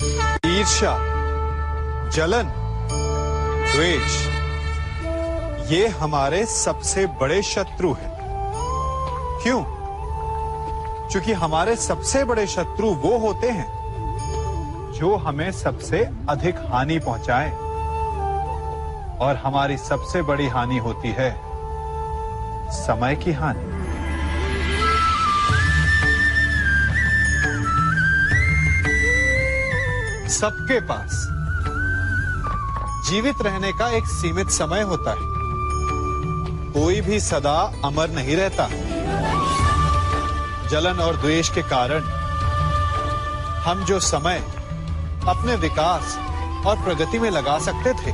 ईर्ष्या, जलन, द्वेष, ये हमारे सबसे बड़े शत्रु हैं। क्यों? क्योंकि हमारे सबसे बड़े शत्रु वो होते हैं जो हमें सबसे अधिक हानि पहुंचाएं, और हमारी सबसे बड़ी हानि होती है समय की हानि। सबके पास जीवित रहने का एक सीमित समय होता है। कोई भी सदा अमर नहीं रहता। जलन और द्वेष के कारण हम जो समय अपने विकास और प्रगति में लगा सकते थे,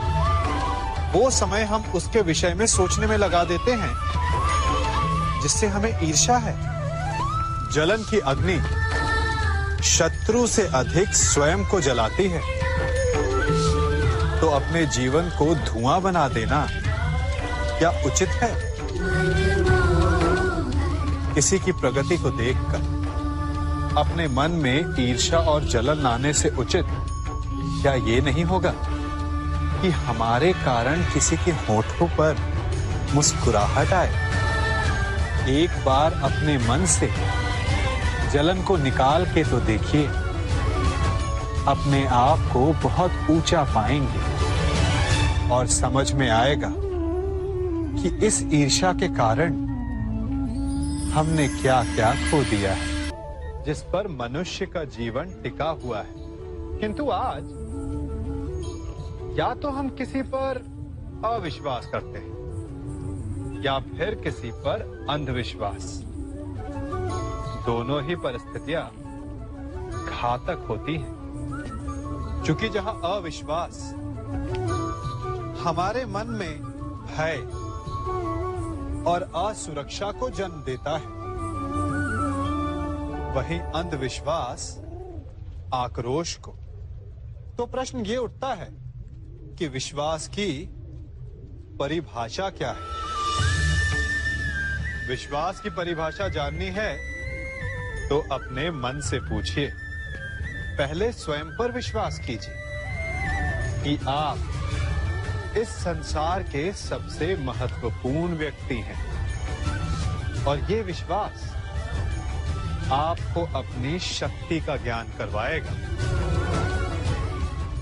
वो समय हम उसके विषय में सोचने में लगा देते हैं जिससे हमें ईर्ष्या है। जलन की अग्नि शत्रु से अधिक स्वयं को जलाती है, तो अपने जीवन को धुआं बना देना क्या उचित है? किसी की प्रगति को देखकर अपने मन में ईर्ष्या और जलन लाने से उचित क्या ये नहीं होगा कि हमारे कारण किसी के होठों पर मुस्कुराहट आए? एक बार अपने मन से जलन को निकाल के तो देखिए, अपने आप को बहुत ऊंचा पाएंगे और समझ में आएगा कि इस ईर्ष्या के कारण हमने क्या क्या खो दिया है, जिस पर मनुष्य का जीवन टिका हुआ है। किंतु आज या तो हम किसी पर अविश्वास करते हैं या फिर किसी पर अंधविश्वास। दोनों ही परिस्थितियां घातक होती हैं, क्योंकि जहां अविश्वास हमारे मन में भय और असुरक्षा को जन्म देता है, वहीं अंधविश्वास आक्रोश को। तो प्रश्न ये उठता है कि विश्वास की परिभाषा क्या है? विश्वास की परिभाषा जाननी है तो अपने मन से पूछिए। पहले स्वयं पर विश्वास कीजिए कि आप इस संसार के सबसे महत्वपूर्ण व्यक्ति हैं, और ये विश्वास आपको अपनी शक्ति का ज्ञान करवाएगा,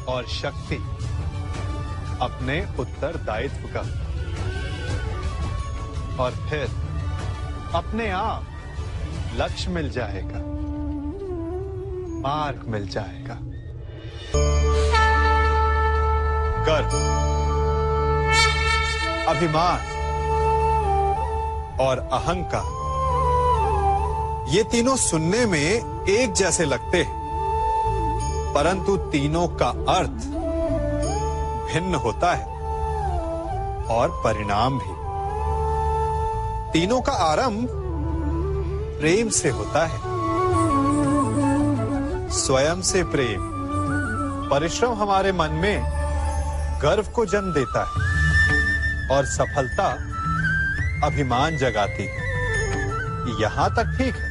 और शक्ति अपने उत्तरदायित्व का, और फिर अपने आप लक्ष्य मिल जाएगा, मार्ग मिल जाएगा। गर्व, अभिमान और अहंकार, ये तीनों सुनने में एक जैसे लगते हैं, परंतु तीनों का अर्थ भिन्न होता है और परिणाम भी। तीनों का आरंभ प्रेम से होता है। स्वयं से प्रेम, परिश्रम हमारे मन में गर्व को जन्म देता है, और सफलता अभिमान जगाती है। यहां तक ठीक है,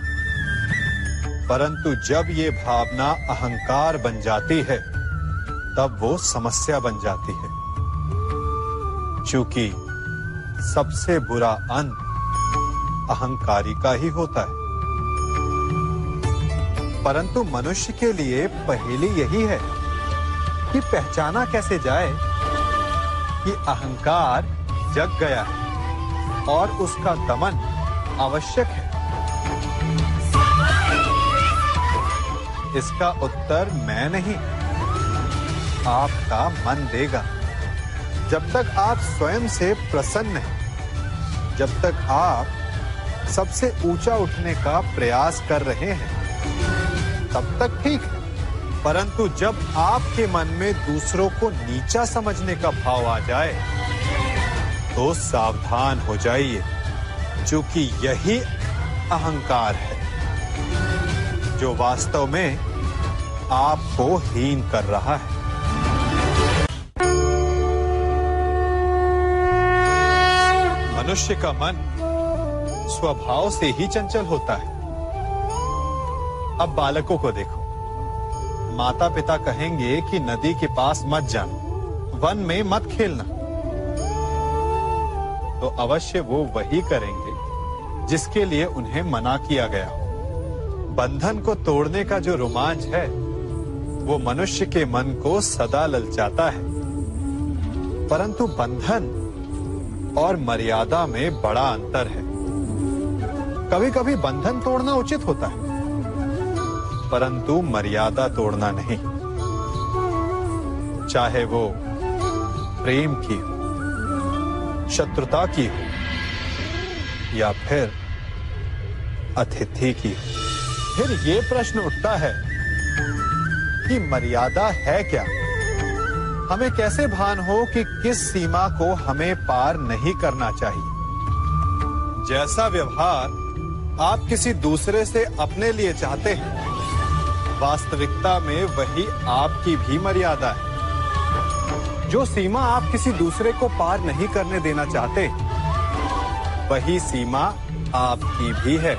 परंतु जब ये भावना अहंकार बन जाती है, तब वो समस्या बन जाती है, क्योंकि सबसे बुरा अंत अहंकारी का ही होता है। परंतु मनुष्य के लिए पहेली यही है कि पहचाना कैसे जाए कि अहंकार जग गया है और उसका दमन आवश्यक है। इसका उत्तर मैं नहीं, आपका मन देगा। जब तक आप स्वयं से प्रसन्न हैं, जब तक आप सबसे ऊंचा उठने का प्रयास कर रहे हैं, तब तक ठीक है। परंतु जब आपके मन में दूसरों को नीचा समझने का भाव आ जाए, तो सावधान हो जाइए, क्योंकि यही अहंकार है जो वास्तव में आपको हीन कर रहा है। मनुष्य का मन स्वभाव से ही चंचल होता है। अब बालकों को देखो, माता पिता कहेंगे कि नदी के पास मत जाना, वन में मत खेलना, तो अवश्य वो वही करेंगे जिसके लिए उन्हें मना किया गया हो। बंधन को तोड़ने का जो रोमांच है वो मनुष्य के मन को सदा ललचाता है, परंतु बंधन और मर्यादा में बड़ा अंतर है। कभी कभी बंधन तोड़ना उचित होता है, परंतु मर्यादा तोड़ना नहीं, चाहे वो प्रेम की हो, शत्रुता की हो या फिर अतिथि की हो। फिर ये प्रश्न उठता है कि मर्यादा है क्या? हमें कैसे भान हो कि किस सीमा को हमें पार नहीं करना चाहिए? जैसा व्यवहार आप किसी दूसरे से अपने लिए चाहते हैं, वास्तविकता में वही आपकी भी मर्यादा है। जो सीमा आप किसी दूसरे को पार नहीं करने देना चाहते, वही सीमा आपकी भी है।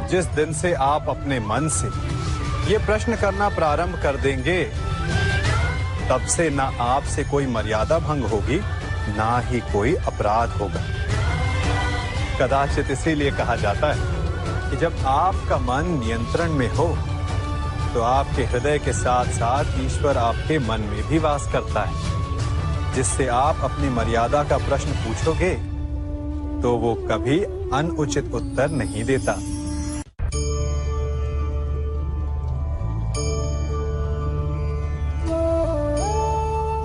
जिस दिन से आप अपने मन से ये प्रश्न करना प्रारंभ कर देंगे, तब से ना आपसे कोई मर्यादा भंग होगी, ना ही कोई अपराध होगा। कदाचित इसीलिए कहा जाता है कि जब आपका मन नियंत्रण में हो, तो आपके हृदय के साथ साथ ईश्वर आपके मन में भी वास करता है। जिससे आप अपनी मर्यादा का प्रश्न पूछोगे, तो वो कभी अनुचित उत्तर नहीं देता।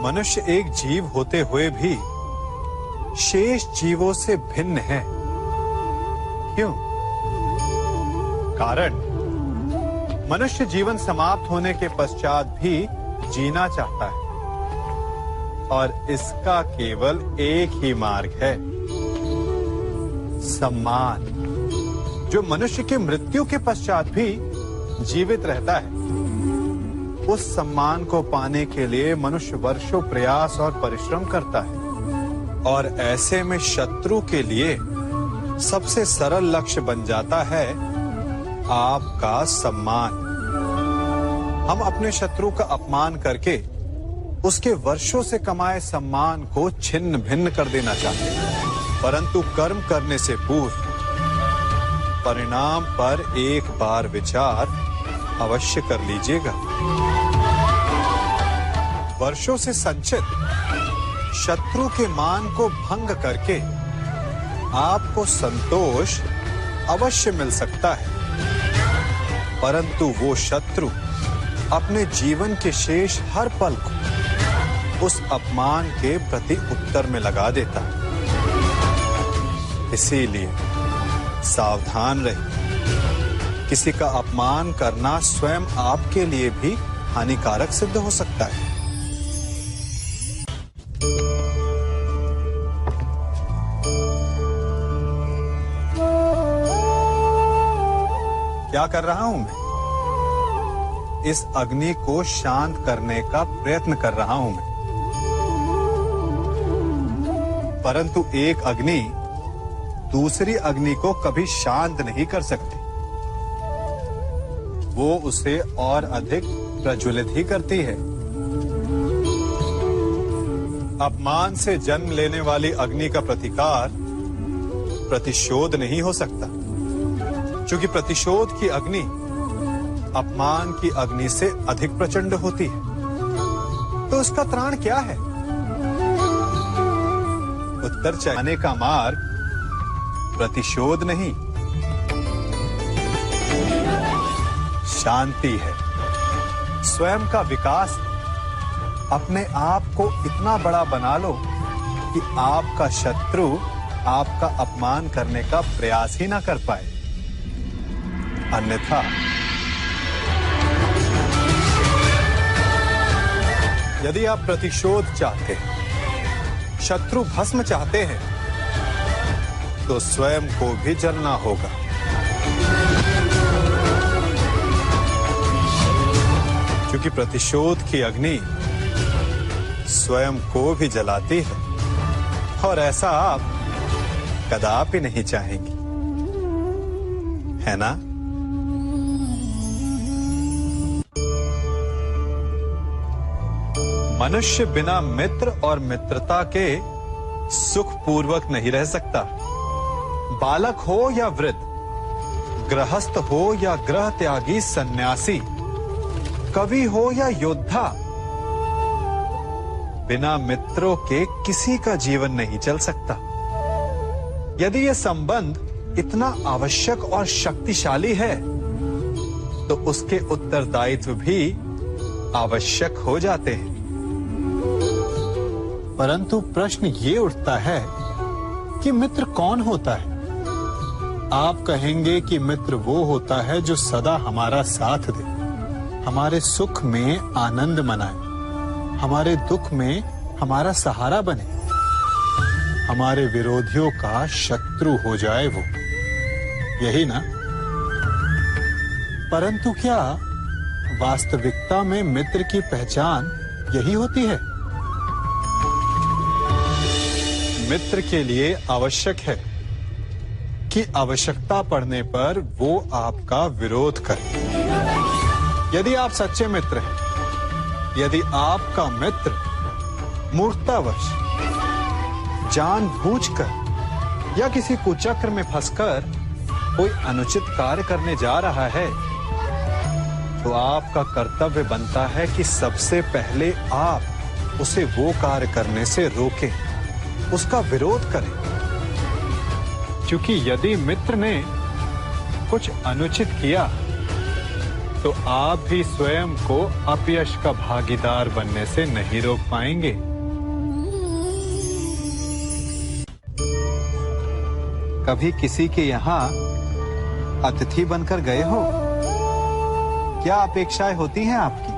मनुष्य एक जीव होते हुए भी शेष जीवों से भिन्न है। क्यों? कारण मनुष्य जीवन समाप्त होने के पश्चात भी जीना चाहता है, और इसका केवल एक ही मार्ग है, सम्मान, जो मनुष्य के मृत्यु के पश्चात भी जीवित रहता है। उस सम्मान को पाने के लिए मनुष्य वर्षों प्रयास और परिश्रम करता है, और ऐसे में शत्रु के लिए सबसे सरल लक्ष्य बन जाता है आपका सम्मान। हम अपने शत्रु का अपमान करके उसके वर्षों से कमाए सम्मान को छिन्न भिन्न कर देना चाहते हैं, परंतु कर्म करने से पूर्व परिणाम पर एक बार विचार अवश्य कर लीजिएगा। वर्षों से संचित शत्रु के मान को भंग करके आपको संतोष अवश्य मिल सकता है, परंतु वो शत्रु अपने जीवन के शेष हर पल को उस अपमान के प्रति उत्तर में लगा देता है। इसीलिए सावधान रहिए। किसी का अपमान करना स्वयं आपके लिए भी हानिकारक सिद्ध हो सकता है। क्या कर रहा हूं मैं? इस अग्नि को शांत करने का प्रयत्न कर रहा हूं मैं, परंतु एक अग्नि दूसरी अग्नि को कभी शांत नहीं कर सकती। वो उसे और अधिक प्रज्वलित ही करती है। अपमान से जन्म लेने वाली अग्नि का प्रतिकार प्रतिशोध नहीं हो सकता, क्योंकि प्रतिशोध की अग्नि अपमान की अग्नि से अधिक प्रचंड होती है। तो उसका त्राण क्या है? उत्तर चाहने का मार्ग प्रतिशोध नहीं, शांति है, स्वयं का विकास। अपने आप को इतना बड़ा बना लो कि आपका शत्रु आपका अपमान करने का प्रयास ही ना कर पाए। अन्यथा यदि आप प्रतिशोध चाहते हैं, शत्रु भस्म चाहते हैं, तो स्वयं को भी जलना होगा। क्योंकि प्रतिशोध की अग्नि स्वयं को भी जलाती है, और ऐसा आप कदापि नहीं चाहेंगे, है ना? मनुष्य बिना मित्र और मित्रता के सुखपूर्वक नहीं रह सकता। बालक हो या वृद्ध, गृहस्थ हो या गृह त्यागी सन्यासी, कवि हो या योद्धा, बिना मित्रों के किसी का जीवन नहीं चल सकता। यदि यह संबंध इतना आवश्यक और शक्तिशाली है तो उसके उत्तरदायित्व भी आवश्यक हो जाते हैं। परंतु प्रश्न ये उठता है कि मित्र कौन होता है? आप कहेंगे कि मित्र वो होता है जो सदा हमारा साथ दे, हमारे सुख में आनंद मनाए, हमारे दुख में हमारा सहारा बने, हमारे विरोधियों का शत्रु हो जाए वो, यही ना? परंतु क्या वास्तविकता में मित्र की पहचान यही होती है? मित्र के लिए आवश्यक है कि आवश्यकता पड़ने पर वो आपका विरोध करे। यदि आप सच्चे मित्र हैं, यदि आपका मित्र मूर्खतावश, जानबूझकर या किसी कुचक्र में फंसकर कोई अनुचित कार्य करने जा रहा है, तो आपका कर्तव्य बनता है कि सबसे पहले आप उसे वो कार्य करने से रोकें, उसका विरोध करें। क्योंकि यदि मित्र ने कुछ अनुचित किया तो आप भी स्वयं को अपयश का भागीदार बनने से नहीं रोक पाएंगे। कभी किसी के यहाँ अतिथि बनकर गए हो? क्या अपेक्षाएं होती हैं आपकी?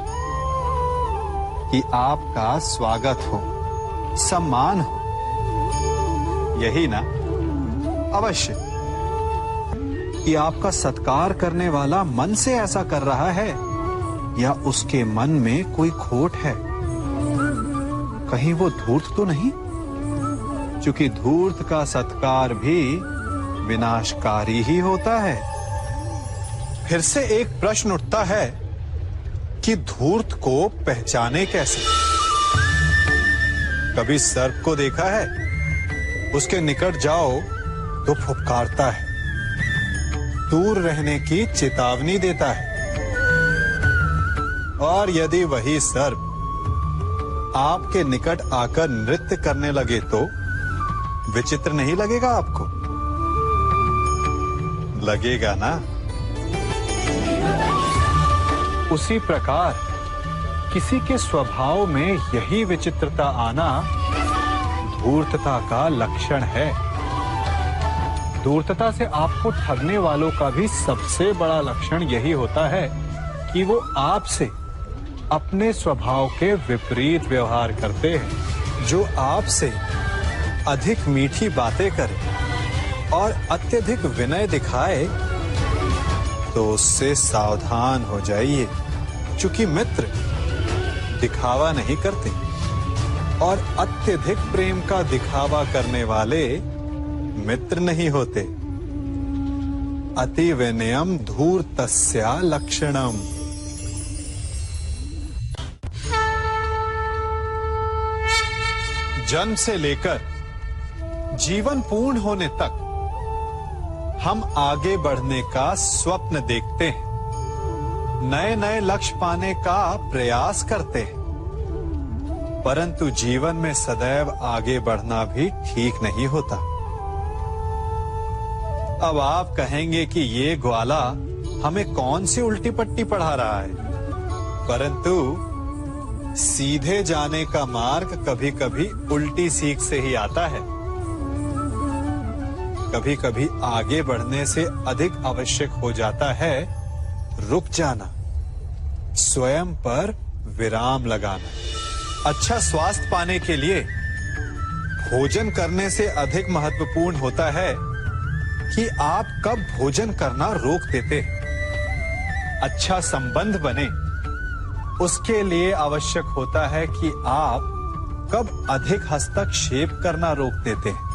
कि आपका स्वागत हो, सम्मान हो, यही ना? अवश्य कि आपका सत्कार करने वाला मन से ऐसा कर रहा है या उसके मन में कोई खोट है। कहीं वो धूर्त तो नहीं? क्योंकि धूर्त का सत्कार भी विनाशकारी ही होता है। फिर से एक प्रश्न उठता है कि धूर्त को पहचाने कैसे? कभी सर्प को देखा है? उसके निकट जाओ तो फुफकारता है, दूर रहने की चेतावनी देता है। और यदि वही सर्प आपके निकट आकर नृत्य करने लगे तो विचित्र नहीं लगेगा आपको? लगेगा ना? उसी प्रकार किसी के स्वभाव में यही विचित्रता आना धूर्तता का लक्षण है। धूर्तता से आपको ठगने वालों का भी सबसे बड़ा लक्षण यही होता है कि वो आपसे अपने स्वभाव के विपरीत व्यवहार करते हैं। जो आपसे अधिक मीठी बातें करे और अत्यधिक विनय दिखाए तो उससे सावधान हो जाइए, क्योंकि मित्र दिखावा नहीं करते और अत्यधिक प्रेम का दिखावा करने वाले मित्र नहीं होते। अति विनयम धूर्तस्य लक्षणम। जन्म से लेकर जीवन पूर्ण होने तक हम आगे बढ़ने का स्वप्न देखते हैं, नए नए लक्ष्य पाने का प्रयास करते हैं, परंतु जीवन में सदैव आगे बढ़ना भी ठीक नहीं होता। अब आप कहेंगे कि ये ग्वाला हमें कौन सी उल्टी पट्टी पढ़ा रहा है, परंतु सीधे जाने का मार्ग कभी कभी उल्टी सीख से ही आता है। कभी कभी आगे बढ़ने से अधिक आवश्यक हो जाता है रुक जाना, स्वयं पर विराम लगाना। अच्छा स्वास्थ्य पाने के लिए भोजन करने से अधिक महत्वपूर्ण होता है कि आप कब भोजन करना रोक देते। अच्छा संबंध बने उसके लिए आवश्यक होता है कि आप कब अधिक हस्तक्षेप करना रोक देते हैं।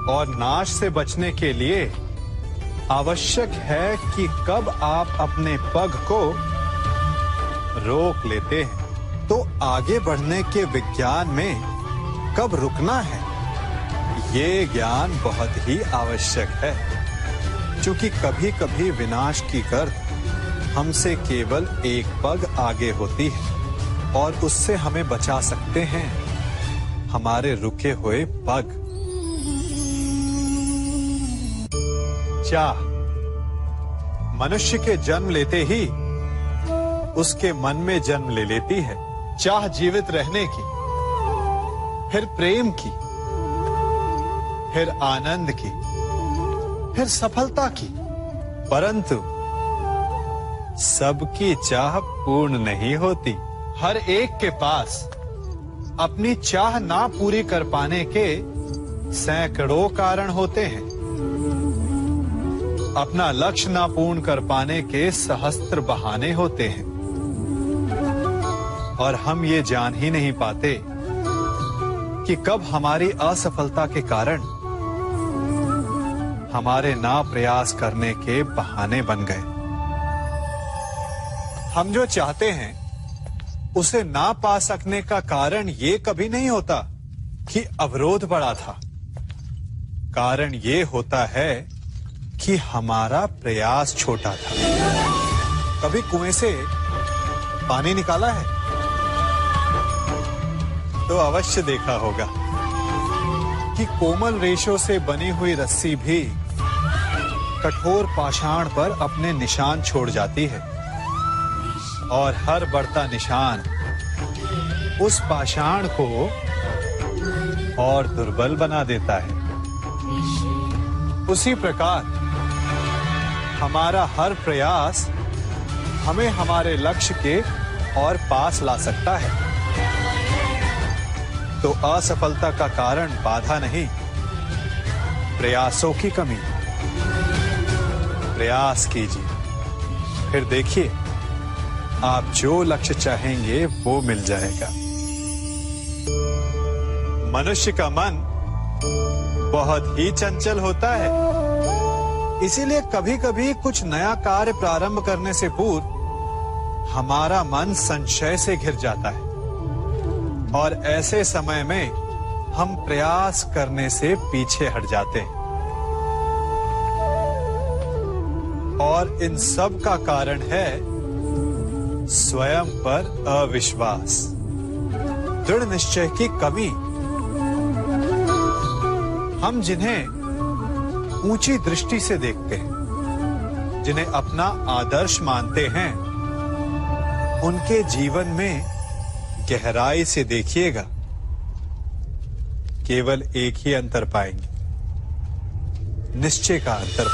और नाश से बचने के लिए आवश्यक है कि कब आप अपने पग को रोक लेते हैं, तो आगे बढ़ने के विज्ञान में कब रुकना है, ये ज्ञान बहुत ही आवश्यक है। क्योंकि कभी कभी विनाश की गर्द हमसे केवल एक पग आगे होती है और उससे हमें बचा सकते हैं हमारे रुके हुए पग। चाह मनुष्य के जन्म लेते ही उसके मन में जन्म ले लेती है। चाह जीवित रहने की, फिर प्रेम की, फिर आनंद की, फिर सफलता की। परंतु सबकी चाह पूर्ण नहीं होती। हर एक के पास अपनी चाह ना पूरी कर पाने के सैकड़ों कारण होते हैं। अपना लक्ष्य ना पूर्ण कर पाने के सहस्त्र बहाने होते हैं और हम ये जान ही नहीं पाते कि कब हमारी असफलता के कारण हमारे ना प्रयास करने के बहाने बन गए। हम जो चाहते हैं उसे ना पा सकने का कारण ये कभी नहीं होता कि अवरोध बड़ा था। कारण ये होता है कि हमारा प्रयास छोटा था। कभी कुएं से पानी निकाला है तो अवश्य देखा होगा कि कोमल रेशों से बनी हुई रस्सी भी कठोर पाषाण पर अपने निशान छोड़ जाती है और हर बढ़ता निशान उस पाषाण को और दुर्बल बना देता है। उसी प्रकार हमारा हर प्रयास हमें हमारे लक्ष्य के और पास ला सकता है। तो असफलता का कारण बाधा नहीं, प्रयासों की कमी। प्रयास कीजिए, फिर देखिए आप जो लक्ष्य चाहेंगे वो मिल जाएगा। मनुष्य का मन बहुत ही चंचल होता है, इसीलिए कभी कभी कुछ नया कार्य प्रारंभ करने से पूर्व हमारा मन संशय से घिर जाता है और ऐसे समय में हम प्रयास करने से पीछे हट जाते हैं। और इन सब का कारण है स्वयं पर अविश्वास, दृढ़ निश्चय की कमी। हम जिन्हें ऊंची दृष्टि से देखते हैं, जिन्हें अपना आदर्श मानते हैं, उनके जीवन में गहराई से देखिएगा, केवल एक ही अंतर पाएंगे, निश्चय का अंतर।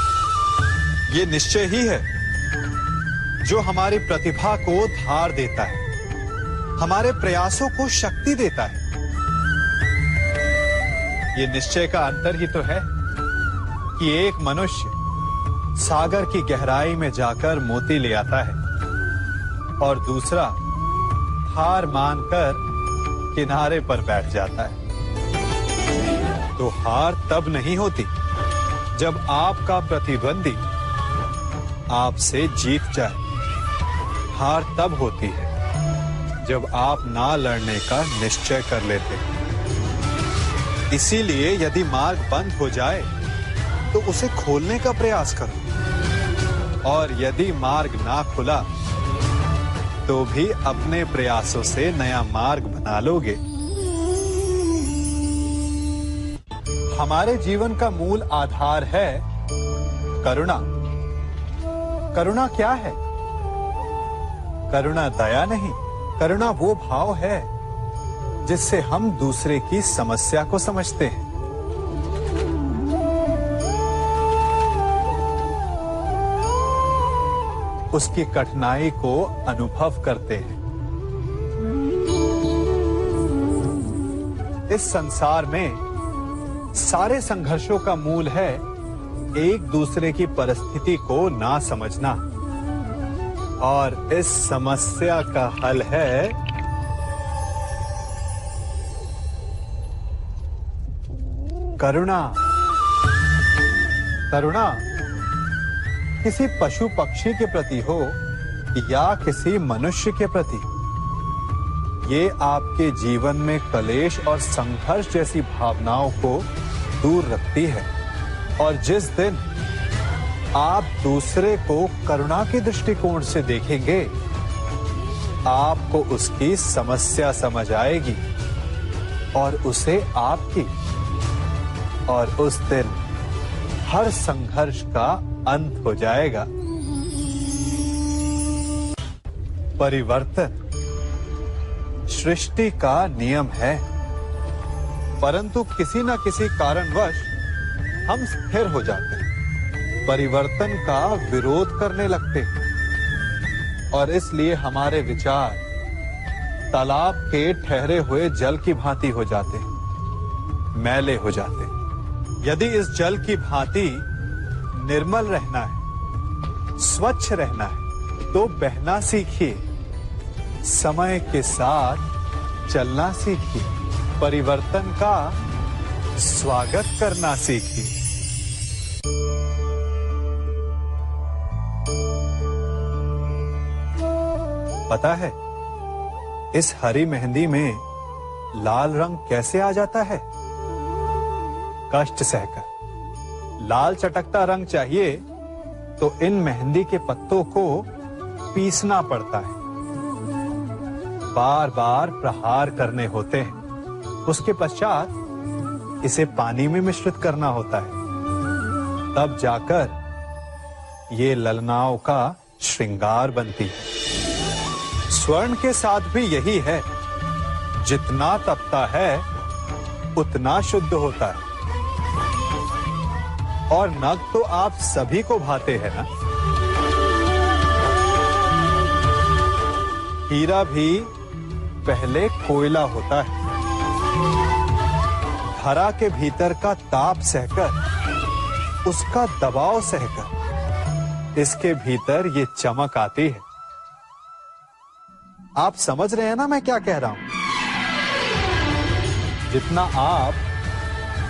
ये निश्चय ही है जो हमारी प्रतिभा को धार देता है, हमारे प्रयासों को शक्ति देता है। ये निश्चय का अंतर ही तो है कि एक मनुष्य सागर की गहराई में जाकर मोती ले आता है और दूसरा हार मानकर किनारे पर बैठ जाता है। तो हार तब नहीं होती जब आपका प्रतिद्वंदी आपसे जीत जाए। हार तब होती है जब आप ना लड़ने का निश्चय कर लेते हैं। इसीलिए यदि मार्ग बंद हो जाए तो उसे खोलने का प्रयास करो, और यदि मार्ग ना खुला तो भी अपने प्रयासों से नया मार्ग बना लोगे। हमारे जीवन का मूल आधार है करुणा। करुणा क्या है? करुणा दया नहीं, करुणा वो भाव है जिससे हम दूसरे की समस्या को समझते हैं। उसकी कठिनाई को अनुभव करते हैं। इस संसार में सारे संघर्षों का मूल है एक दूसरे की परिस्थिति को ना समझना, और इस समस्या का हल है करुणा। करुणा किसी पशु पक्षी के प्रति हो या किसी मनुष्य के प्रति। ये आपके जीवन में कलेश और संघर्ष जैसी भावनाओं को दूर रखती है। और जिस दिन आप दूसरे को करुणा के दृष्टिकोण से देखेंगे, आपको उसकी समस्या समझ आएगी और उसे आपकी, और उस दिन हर संघर्ष का अंत हो जाएगा। परिवर्तन सृष्टि का नियम है, परंतु किसी न किसी कारणवश हम स्थिर हो जाते हैं, परिवर्तन का विरोध करने लगते हैं, और इसलिए हमारे विचार तालाब के ठहरे हुए जल की भांति हो जाते हैं, मैले हो जाते हैं। यदि इस जल की भांति निर्मल रहना है, स्वच्छ रहना है, तो बहना सीखिए, समय के साथ चलना सीखिए, परिवर्तन का स्वागत करना सीखिए। पता है इस हरी मेहंदी में लाल रंग कैसे आ जाता है? कष्ट सहकर। लाल चटकता रंग चाहिए तो इन मेहंदी के पत्तों को पीसना पड़ता है, बार बार प्रहार करने होते हैं, उसके पश्चात इसे पानी में मिश्रित करना होता है, तब जाकर ये ललनाओं का श्रृंगार बनती है। स्वर्ण के साथ भी यही है, जितना तपता है उतना शुद्ध होता है। और नग तो आप सभी को भाते हैं ना। हीरा भी पहले कोयला होता है, धरा के भीतर का ताप सहकर, उसका दबाव सहकर इसके भीतर ये चमक आती है। आप समझ रहे हैं ना मैं क्या कह रहा हूं? जितना आप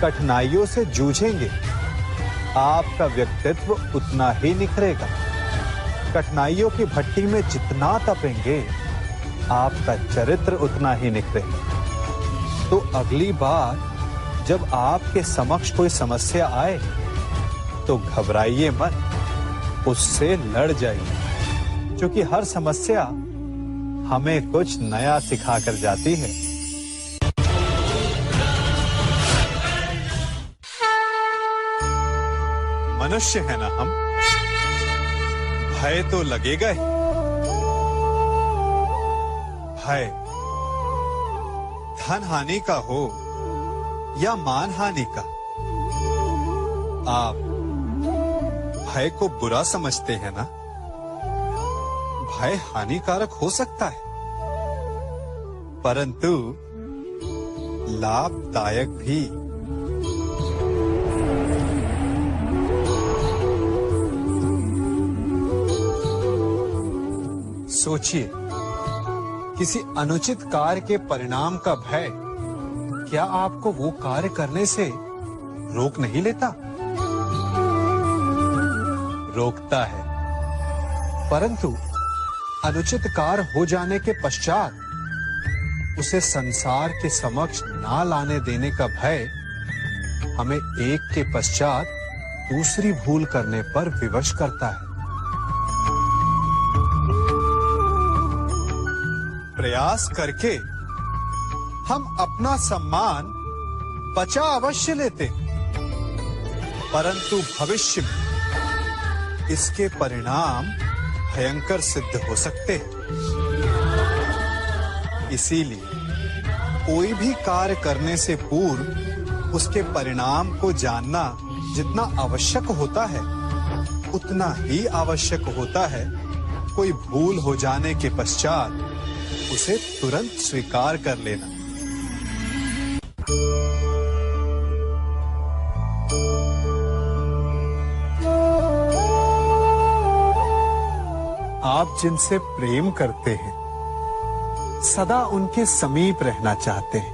कठिनाइयों से जूझेंगे, आपका व्यक्तित्व उतना ही निखरेगा। कठिनाइयों की भट्टी में जितना तपेंगे, आपका चरित्र उतना ही निखरेगा। तो अगली बार जब आपके समक्ष कोई समस्या आए तो घबराइए मत, उससे लड़ जाइए, क्योंकि हर समस्या हमें कुछ नया सिखा कर जाती है। मनुष्य है ना हम, भय तो लगेगा ही। भय धन हानि का हो या मान हानि का, आप भय को बुरा समझते हैं ना? भय हानिकारक हो सकता है, परंतु लाभदायक भी। सोचिए, किसी अनुचित कार्य के परिणाम का भय क्या आपको वो कार्य करने से रोक नहीं लेता? रोकता है, परंतु अनुचित कार्य हो जाने के पश्चात उसे संसार के समक्ष ना लाने देने का भय हमें एक के पश्चात दूसरी भूल करने पर विवश करता है। प्रयास करके हम अपना सम्मान बचा अवश्य लेते, परंतु भविष्य में इसके परिणाम भयंकर सिद्ध हो सकते हैं। इसीलिए कोई भी कार्य करने से पूर्व उसके परिणाम को जानना जितना आवश्यक होता है, उतना ही आवश्यक होता है कोई भूल हो जाने के पश्चात उसे तुरंत स्वीकार कर लेना। आप जिनसे प्रेम करते हैं, सदा उनके समीप रहना चाहते हैं,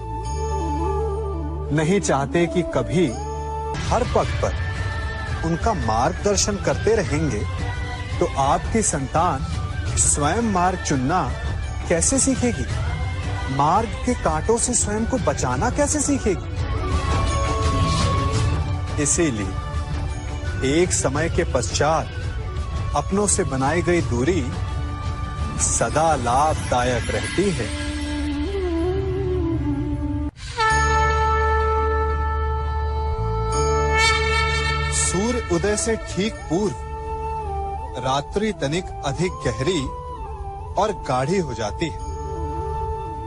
नहीं चाहते कि कभी हर पग पर उनका मार्गदर्शन करते रहेंगे तो आपकी संतान स्वयं मार्ग चुनना कैसे सीखेगी? मार्ग के कांटों से स्वयं को बचाना कैसे सीखेगी? इसीलिए एक समय के पश्चात अपनों से बनाई गई दूरी सदा लाभदायक रहती है। सूर्य उदय से ठीक पूर्व रात्रि तनिक अधिक गहरी और गाढ़ी हो जाती है।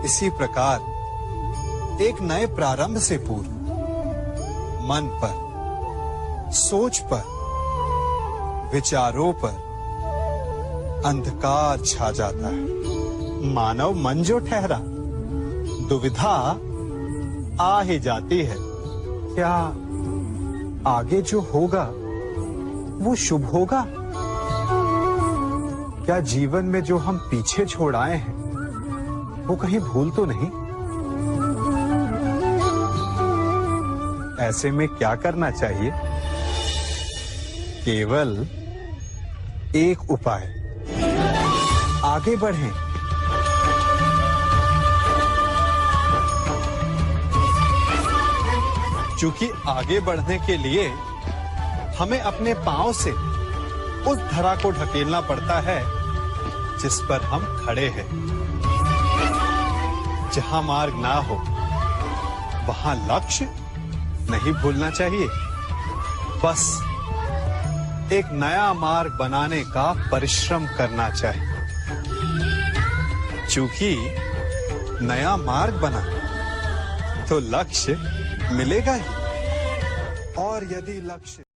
इसी प्रकार एक नए प्रारंभ से पूर्व मन पर, सोच पर, विचारों पर अंधकार छा जाता है। मानव मन जो ठहरा, दुविधा आ ही जाती है। क्या आगे जो होगा वो शुभ होगा? क्या जीवन में जो हम पीछे छोड़ आए हैं वो कहीं भूल तो नहीं? ऐसे में क्या करना चाहिए? केवल एक उपाय, आगे बढ़ें। क्योंकि आगे बढ़ने के लिए हमें अपने पांव से उस धरा को ढकेलना पड़ता है जिस पर हम खड़े हैं। जहां मार्ग ना हो वहां लक्ष्य नहीं भूलना चाहिए। बस एक नया मार्ग बनाने का परिश्रम करना चाहिए। चूंकि नया मार्ग बना तो लक्ष्य मिलेगा ही। और यदि लक्ष्य